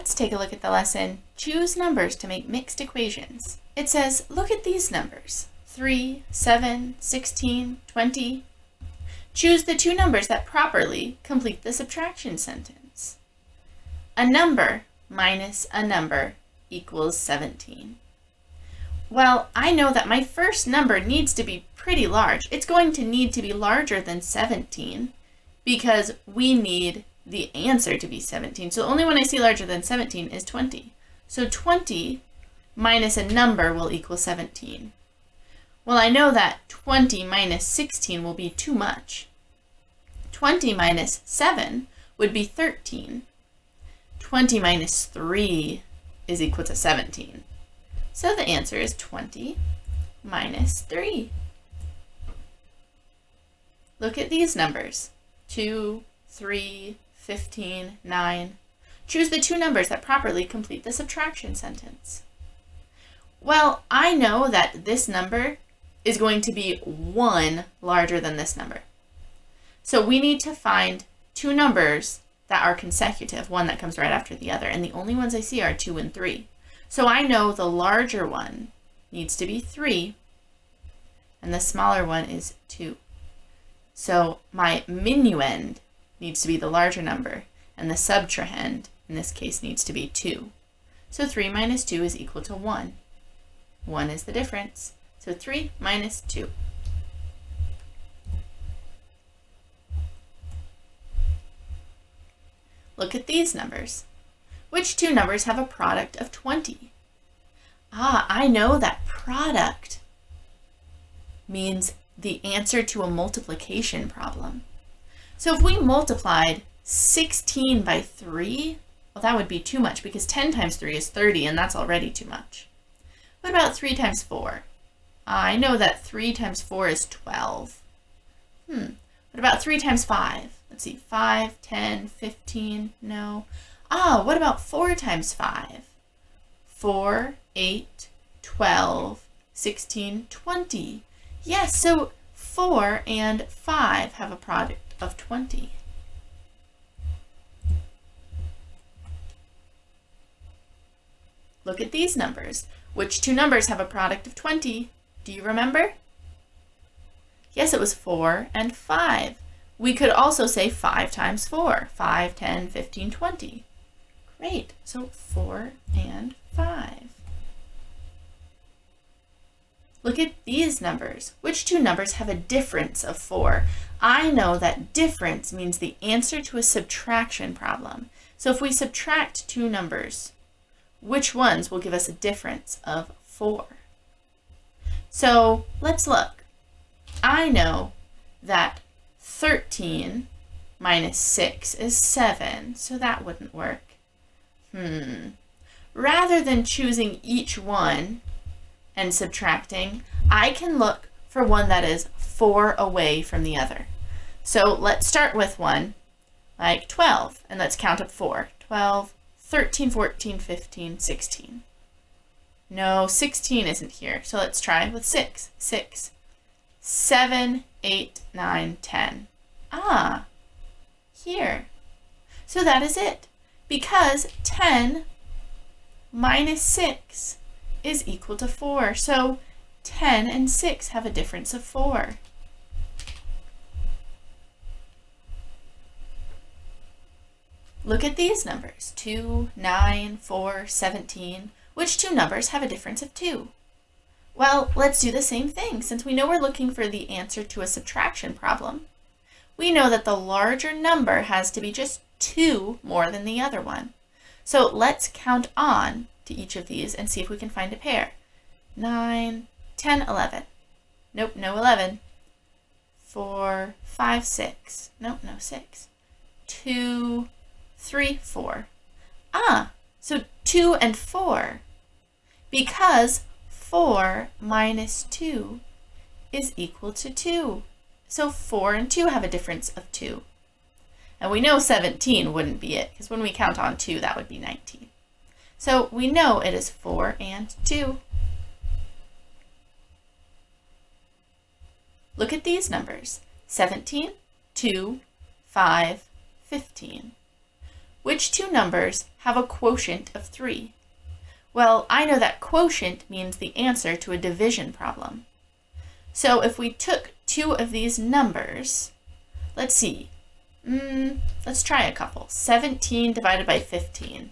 Let's take a look at the lesson, Choose Numbers to Make Mixed Equations. It says, look at these numbers, 3, 7, 16, 20. Choose the two numbers that properly complete the subtraction sentence. A number minus a number equals 17. Well, I know that my first number needs to be pretty large. It's going to need to be larger than 17 because we need the answer to be 17. So the only one I see larger than 17 is 20. So 20 minus a number will equal 17. Well, I know that 20 minus 16 will be too much. 20 minus 7 would be 13. 20 minus 3 is equal to 17. So the answer is 20 minus 3. Look at these numbers, 2, 3, 15, 9. Choose the two numbers that properly complete the subtraction sentence. Well, I know that this number is going to be 1 larger than this number. So we need to find two numbers that are consecutive, one that comes right after the other, and the only ones I see are 2 and 3. So I know the larger one needs to be 3, and the smaller one is 2. So my minuend needs to be the larger number, and the subtrahend, in this case, needs to be 2. So 3 minus 2 is equal to 1. 1 is the difference. So 3 minus 2. Look at these numbers. Which two numbers have a product of 20? I know that product means the answer to a multiplication problem. So if we multiplied 16 by 3, well, that would be too much because 10 times 3 is 30, and that's already too much. What about 3 times 4? I know that 3 times 4 is 12. What about 3 times 5? Let's see, 5, 10, 15, no. What about 4 times 5? 4, 8, 12, 16, 20. Yes, so 4 and 5 have a product of 20. Look at these numbers. Which two numbers have a product of 20? Do you remember? Yes, it was 4 and 5. We could also say 5 times 4. 5, 10, 15, 20. Great. So 4 and 5. Look at these numbers. Which two numbers have a difference of 4? I know that difference means the answer to a subtraction problem. So if we subtract two numbers, which ones will give us a difference of 4? So let's look. I know that 13 minus 6 is 7, so that wouldn't work. Rather than choosing each one and subtracting, I can look for one that is 4 away from the other. So let's start with one like 12, and let's count up 4. 12, 13, 14, 15, 16. No, 16 isn't here, so let's try with 6. 6, 7, 8, 9, 10. Here. So that is it, because 10 minus 6 is equal to 4. So 10 and 6 have a difference of 4. Look at these numbers, 2, 9, 4, 17. Which two numbers have a difference of 2? Well, let's do the same thing. Since we know we're looking for the answer to a subtraction problem, we know that the larger number has to be just 2 more than the other one. So let's count on to each of these and see if we can find a pair. 9, 10, 11. Nope, no 11. 4, 5, 6. Nope, no 6. 2, 3, 4. So 2 and 4. Because 4 minus 2 is equal to 2. So 4 and 2 have a difference of 2. And we know 17 wouldn't be it, because when we count on 2, that would be 19. So we know it is 4 and 2. Look at these numbers, 17, 2, 5, 15. Which two numbers have a quotient of 3? Well, I know that quotient means the answer to a division problem. So if we took two of these numbers, let's see, let's try a couple. 17 divided by 15.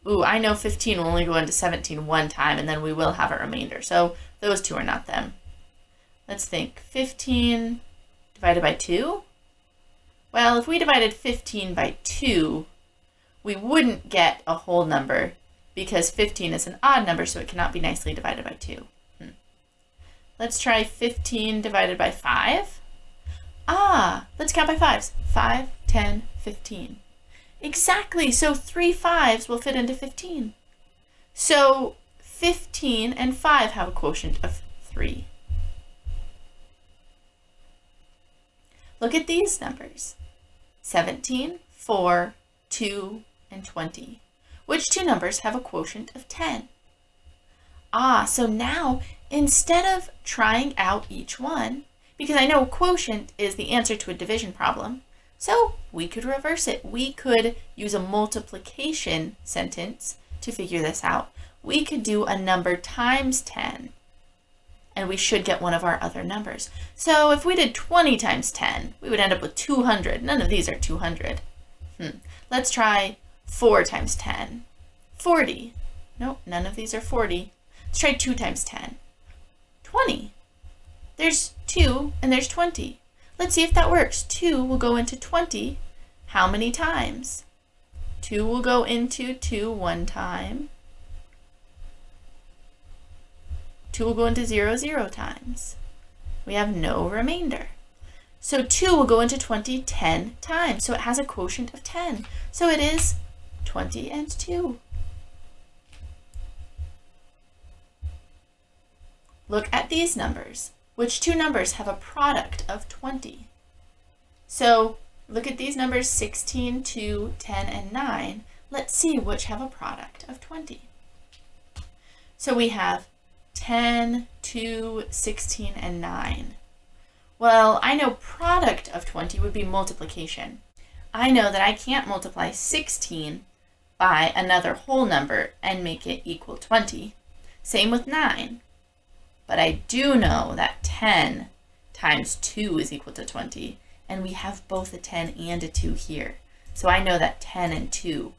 Ooh, I know 15 will only go into 17 one time, and then we will have a remainder. So those two are not them. Let's think. 15 divided by 2? Well, if we divided 15 by 2, we wouldn't get a whole number because 15 is an odd number, so it cannot be nicely divided by 2. Let's try 15 divided by 5. Let's count by 5s. 5, 10, 15. Exactly, so 3 5s will fit into 15. So 15 and 5 have a quotient of 3. Look at these numbers. 17, 4, 2, and 20. Which two numbers have a quotient of 10? So now, instead of trying out each one, because I know quotient is the answer to a division problem, so we could reverse it. We could use a multiplication sentence to figure this out. We could do a number times 10, and we should get one of our other numbers. So if we did 20 times 10, we would end up with 200. None of these are 200. Let's try 4 times 10. 40. Nope, none of these are 40. Let's try 2 times 10. 20. There's 2 and there's 20. Let's see if that works. 2 will go into 20 how many times? 2 will go into 2 one time. 2 will go into 0 0 times. We have no remainder. So 2 will go into 20 10 times. So it has a quotient of 10. So it is 20 and 2. Look at these numbers. Which two numbers have a product of 20? So look at these numbers, 16, 2, 10, and 9. Let's see which have a product of 20. So we have 10, 2, 16, and 9. Well, I know product of 20 would be multiplication. I know that I can't multiply 16 by another whole number and make it equal 20. Same with 9. But I do know that 10 times 2 is equal to 20, and we have both a 10 and a 2 here. So I know that 10 and 2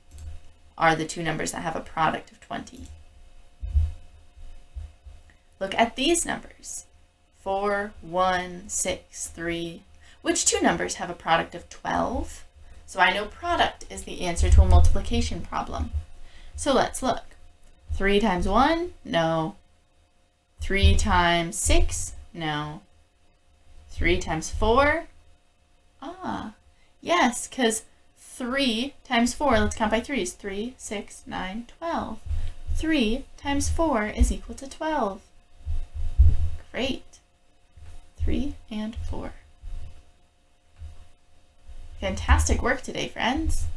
are the two numbers that have a product of 20. Look at these numbers. 4, 1, 6, 3. Which two numbers have a product of 12? So I know product is the answer to a multiplication problem. So let's look. 3 times 1? No. 3 times 6? No. 3 times 4? Yes, because 3 times 4, let's count by 3s. 3, 6, 9, 12. 3 times 4 is equal to 12. Great. 3 and 4. Fantastic work today, friends.